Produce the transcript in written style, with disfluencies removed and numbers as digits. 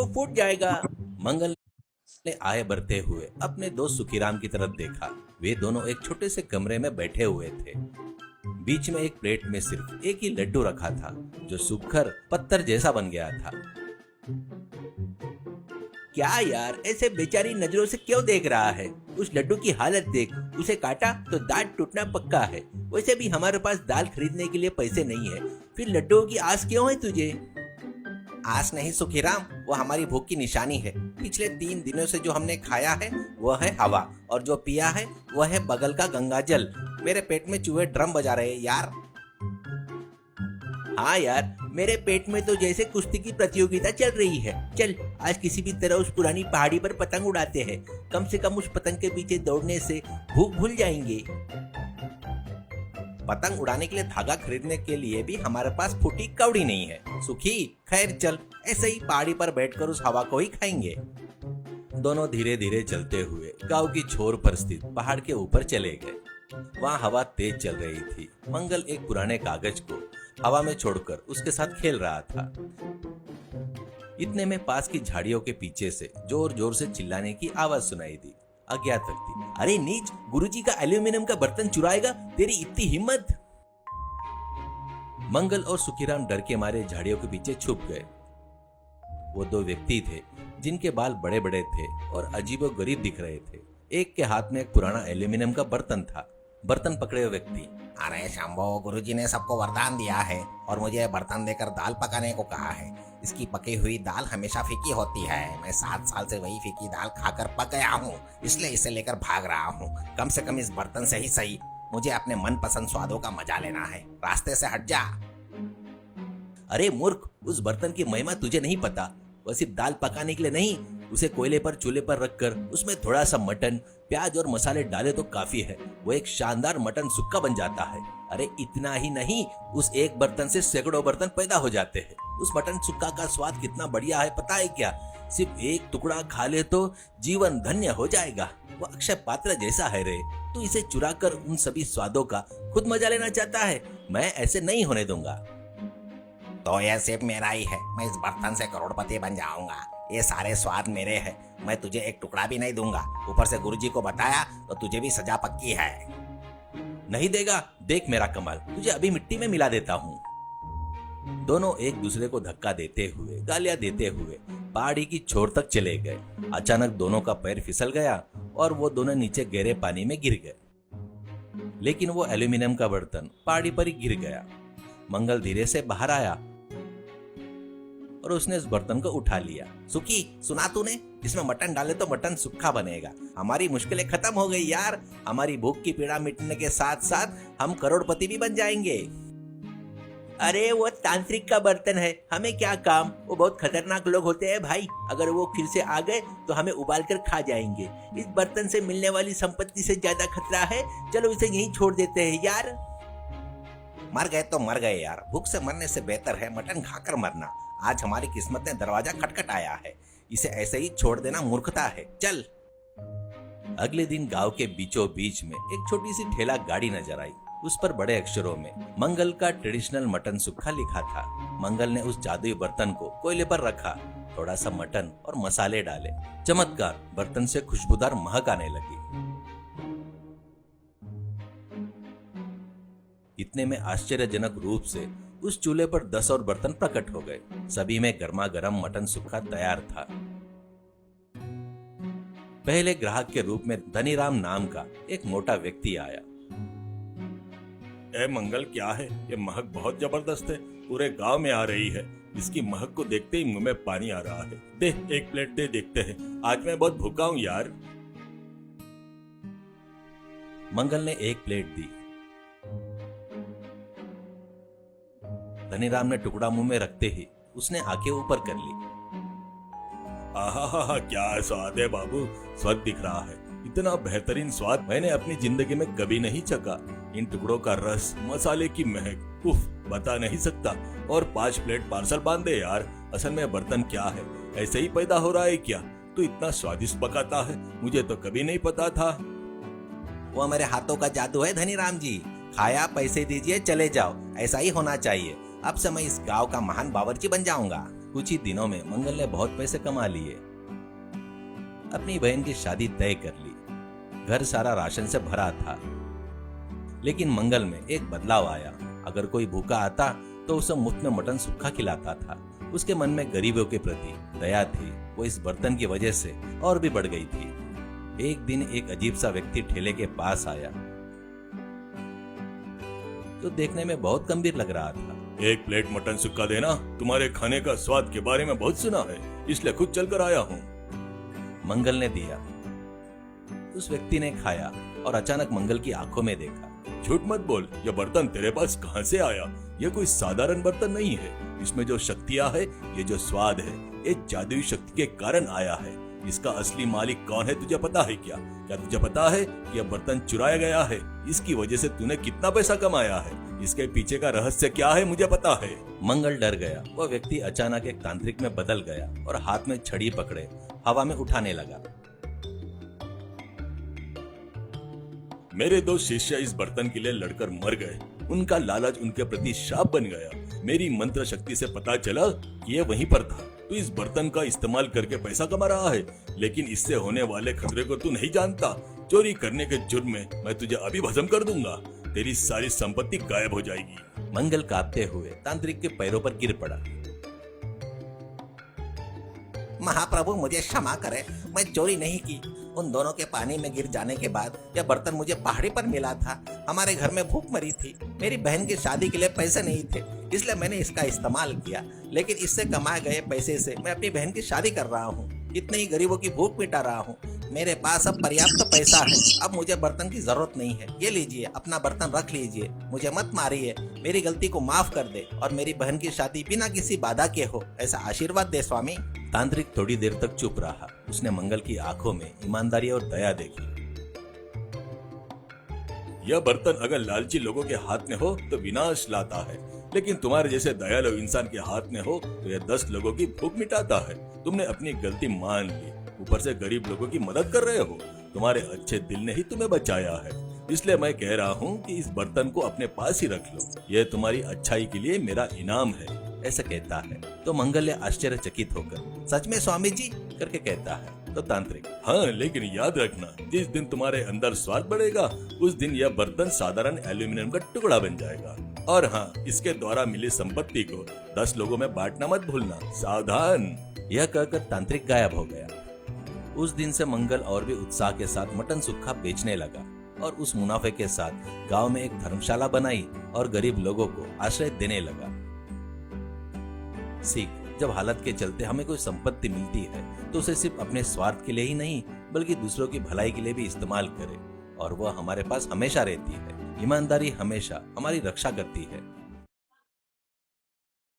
वो फूट जाएगा। मंगल ने आए बढ़ते हुए अपने दोस्त सुखीराम की तरफ देखा। वे दोनों एक छोटे से कमरे में बैठे हुए थे। बीच में एक प्लेट में सिर्फ एक ही लड्डू रखा था, जो सूखकर पत्थर जैसा बन गया था। क्या यार, ऐसे बेचारी नजरों से क्यों देख रहा है? उस लड्डू की हालत देख, उसे काटा तो दांत टूटना पक्का है। वैसे भी हमारे पास दाल खरीदने के लिए पैसे नहीं है, फिर लड्डुओं की आस क्यों है तुझे? आस नहीं सुखीराम, वो हमारी भूख की निशानी है। पिछले 3 दिनों से जो हमने खाया है वह है हवा, और जो पिया है वह है बगल का गंगा जल। मेरे पेट में चूहे ड्रम बजा रहे हैं यार। हाँ यार, मेरे पेट में तो जैसे कुश्ती की प्रतियोगिता चल रही है। चल, आज किसी भी तरह उस पुरानी पहाड़ी पर पतंग उड़ाते हैं। कम से कम उस पतंग के पीछे दौड़ने से भूख भूल जाएंगे। पतंग उड़ाने के लिए धागा खरीदने के लिए भी हमारे पास फूटी कौड़ी नहीं है। सुखी, खैर चल, ऐसे ही पहाड़ी पर बैठकर उस हवा को ही खाएंगे। दोनों धीरे धीरे चलते हुए गांव की छोर पर स्थित पहाड़ के ऊपर चले गए। वहाँ हवा तेज चल रही थी। मंगल एक पुराने कागज को हवा में छोड़कर उसके साथ खेल रहा था। इतने में पास की झाड़ियों के पीछे से जोर जोर से चिल्लाने की आवाज सुनाई दी। अज्ञात व्यक्ति, अरे नीच, गुरुजी का एल्यूमिनियम का बर्तन चुराएगा? तेरी इतनी हिम्मत! मंगल और सुखीराम डर के मारे झाड़ियों के पीछे छुप गए। वो 2 व्यक्ति थे जिनके बाल बड़े बड़े थे और अजीबोगरीब दिख रहे थे। एक के हाथ में एक पुराना एल्यूमिनियम का बर्तन था। बर्तन पकड़े हुए व्यक्ति, अरे शंभो, गुरुजी ने सबको वरदान दिया है और मुझे बर्तन देकर दाल पकाने को कहा है। इसकी पकी हुई दाल हमेशा फीकी होती है। मैं 7 साल से वही फीकी दाल खाकर पक गया हूँ, इसलिए इसे लेकर भाग रहा हूँ। कम से कम इस बर्तन से ही सही मुझे अपने मनपसंद स्वादों का मजा लेना है। रास्ते से हट जा। अरे मूर्ख, उस बर्तन की महिमा तुझे नहीं पता। वह सिर्फ दाल पकाने के लिए नहीं, उसे कोयले पर चूल्हे पर रखकर उसमें थोड़ा सा मटन, प्याज और मसाले डाले तो काफी है। वो एक शानदार मटन सुक्का बन जाता है। अरे इतना ही नहीं, उस एक बर्तन से सैकड़ों बर्तन पैदा हो जाते हैं। उस मटन सुक्का का स्वाद कितना बढ़िया है पता है क्या? सिर्फ एक टुकड़ा खा ले तो जीवन धन्य हो जाएगा। वो अक्षय पात्र जैसा है रे। तू इसे चुरा कर उन सभी स्वादों का खुद मजा लेना चाहता है? मैं ऐसे नहीं होने दूंगा। तो यह सिर्फ मेरा ही है। मैं इस बर्तन से करोड़पति बन जाऊंगा। ये सारे स्वाद मेरे हैं। मैं तुझे एक टुकड़ा भी नहीं दूंगा। ऊपर से गुरुजी को बताया तो तुझे भी सजा पक्की है। नहीं देगा? देख मेरा कमाल, तुझे अभी मिट्टी में मिला देता हूँ। दोनों एक दूसरे को धक्का देते हुए, गालियां देते हुए पहाड़ी की छोर तक चले गए। अचानक दोनों का पैर फिसल गया और वो दोनों नीचे गहरे पानी में गिर गए। लेकिन वो एल्यूमिनियम का बर्तन पहाड़ी पर ही गिर गया। मंगल धीरे से बाहर आया और उसने उस बर्तन को उठा लिया। सुखी, सुना तूने? इसमें मटन डाले तो मटन सूखा बनेगा। हमारी मुश्किलें खत्म हो गई यार। हमारी भूख की पीड़ा मिटने के साथ साथ हम करोड़पति भी बन जाएंगे। अरे वो तांत्रिक का बर्तन है, हमें क्या काम? वो बहुत खतरनाक लोग होते हैं भाई। अगर वो फिर से आ गए तो हमें उबाल कर खा जाएंगे। इस बर्तन से मिलने वाली संपत्ति से ज्यादा खतरा है। चलो इसे यहीं छोड़ देते हैं यार। मर गए तो मर गए यार। भूख से मरने से बेहतर है मटन खाकर मरना। आज हमारी किस्मत ने दरवाजा खटखटाया है। इसे ऐसे ही छोड़ देना मूर्खता है। चल। अगले दिन गांव के बीचों बीच में एक छोटी सी ठेला गाड़ी नजर आई। उस पर बड़े अक्षरों में मंगल का ट्रेडिशनल मटन सुक्खा लिखा था। मंगल ने उस जादुई बर्तन को कोयले पर रखा, थोड़ा सा मटन और मसाले डाले। चमत्कार, बर्तन से खुशबूदार महक आने लगी। इतने में आश्चर्यजनक रूप से उस चूल्हे पर 10 और बर्तन प्रकट हो गए। सभी में गर्मा गर्म मटन सुक्खा तैयार था। पहले ग्राहक के रूप में धनीराम नाम का एक मोटा व्यक्ति आया। ए मंगल, क्या है ये महक? बहुत जबरदस्त है, पूरे गांव में आ रही है। इसकी महक को देखते ही मुंह में पानी आ रहा है। दे, एक प्लेट दे, देखते हैं। आज मैं बहुत भूखा हूँ यार। मंगल ने एक प्लेट दी। धनीराम ने टुकड़ा मुंह में रखते ही उसने आंखें ऊपर कर ली। आहा, क्या स्वाद है बाबू, स्वाद दिख रहा है। इतना बेहतरीन स्वाद मैंने अपनी जिंदगी में कभी नहीं चखा। इन टुकड़ों का रस, मसाले की महक, उफ, बता नहीं सकता। और 5 प्लेट पार्सल बांध दे यार। असल में बर्तन क्या है, ऐसे ही पैदा हो रहा है क्या? तू इतना स्वादिष्ट पकाता है, मुझे तो कभी नहीं पता था। वो मेरे हाथों का जादू है धनीराम जी। खाया, पैसे दीजिए, चले जाओ। ऐसा ही होना चाहिए। अब से मैं इस गांव का महान बावर्ची बन जाऊंगा। कुछ ही दिनों में मंगल ने बहुत पैसे कमा लिए, अपनी बहन की शादी तय कर ली। घर सारा राशन से भरा था। लेकिन मंगल में एक बदलाव आया। अगर कोई भूखा आता तो उसे मुफ्त में मटन सूखा खिलाता था। उसके मन में गरीबों के प्रति दया थी। वो इस बर्तन की वजह से और भी बढ़ गई थी। एक दिन एक अजीब सा व्यक्ति ठेले के पास आया, जो देखने में बहुत गंभीर लग रहा था। एक प्लेट मटन सुक्का देना। तुम्हारे खाने का स्वाद के बारे में बहुत सुना है, इसलिए खुद चलकर आया हूँ। मंगल ने दिया। उस व्यक्ति ने खाया और अचानक मंगल की आंखों में देखा। झूठ मत बोल, यह बर्तन तेरे पास कहाँ से आया? यह कोई साधारण बर्तन नहीं है। इसमें जो शक्तियाँ है, ये जो स्वाद है, ये जादुई शक्ति के कारण आया है। इसका असली मालिक कौन है तुझे पता है क्या? क्या तुझे पता है कि यह बर्तन चुराया गया है? इसकी वजह से तूने कितना पैसा कमाया है? इसके पीछे का रहस्य क्या है मुझे पता है। मंगल डर गया। वह व्यक्ति अचानक एक तांत्रिक में बदल गया और हाथ में छड़ी पकड़े हवा में उठाने लगा। मेरे दो शिष्य इस बर्तन के लिए लड़कर मर गए। उनका लालच उनके प्रति शाप बन गया। मेरी मंत्र शक्ति से पता चला कि यह वहीं पर था। तू इस बर्तन का इस्तेमाल करके पैसा कमा रहा है, लेकिन इससे होने वाले खतरे को तू नहीं जानता। चोरी करने के जुर्म में मैं तुझे अभी भस्म कर दूंगा। तेरी सारी संपत्ति गायब हो जाएगी। मंगल कांपते हुए तांत्रिक के पैरों पर गिर पड़ा। महाप्रभु मुझे क्षमा करे, मैं चोरी नहीं की। उन दोनों के पानी में गिर जाने के बाद यह बर्तन मुझे पहाड़ी पर मिला था। हमारे घर में भूख मरी थी। मेरी बहन की शादी के लिए पैसे नहीं थे, इसलिए मैंने इसका इस्तेमाल किया। लेकिन इससे कमाए गए पैसे से मैं अपनी बहन की शादी कर रहा हूँ। इतने ही गरीबों की भूख मिटा रहा हूँ। मेरे पास अब पर्याप्त पैसा है। अब मुझे बर्तन की जरूरत नहीं है। ये लीजिए, अपना बर्तन रख लीजिए। मुझे मत मारिए। मेरी गलती को माफ कर दे और मेरी बहन की शादी बिना किसी बाधा के हो, ऐसा आशीर्वाद दे स्वामी। तांत्रिक थोड़ी देर तक चुप रहा। उसने मंगल की आंखों में ईमानदारी और दया देखी। यह बर्तन अगर लालची लोगों के हाथ में हो तो विनाश लाता है, लेकिन तुम्हारे जैसे दयालु इंसान के हाथ में हो तो यह 10 लोगों की भूख मिटाता है। तुमने अपनी गलती मान ली, ऊपर से गरीब लोगों की मदद कर रहे हो। तुम्हारे अच्छे दिल ने ही तुम्हें बचाया है। इसलिए मैं कह रहा हूँ कि इस बर्तन को अपने पास ही रख लो। यह तुम्हारी अच्छाई के लिए मेरा इनाम है, ऐसा कहता है तो मंगल ने आश्चर्यचकित होकर सच में स्वामी जी करके कहता है तो तांत्रिक, हाँ, लेकिन याद रखना, जिस दिन तुम्हारे अंदर स्वाद बढ़ेगा उस दिन यह बर्तन साधारण एल्यूमिनियम का टुकड़ा बन जाएगा। और हाँ, इसके द्वारा मिली संपत्ति को 10 लोगों में बांटना मत भूलना। सावधान। यह कहकर तांत्रिक गायब हो गया। उस दिन से मंगल और भी उत्साह के साथ मटन सूखा बेचने लगा और उस मुनाफे के साथ गांव में एक धर्मशाला बनाई और गरीब लोगों को आश्रय देने लगा। सीख, जब हालत के चलते हमें कोई संपत्ति मिलती है तो उसे सिर्फ अपने स्वार्थ के लिए ही नहीं बल्कि दूसरों की भलाई के लिए भी इस्तेमाल करें और वह हमारे पास हमेशा रहती है। ईमानदारी हमेशा हमारी रक्षा करती है।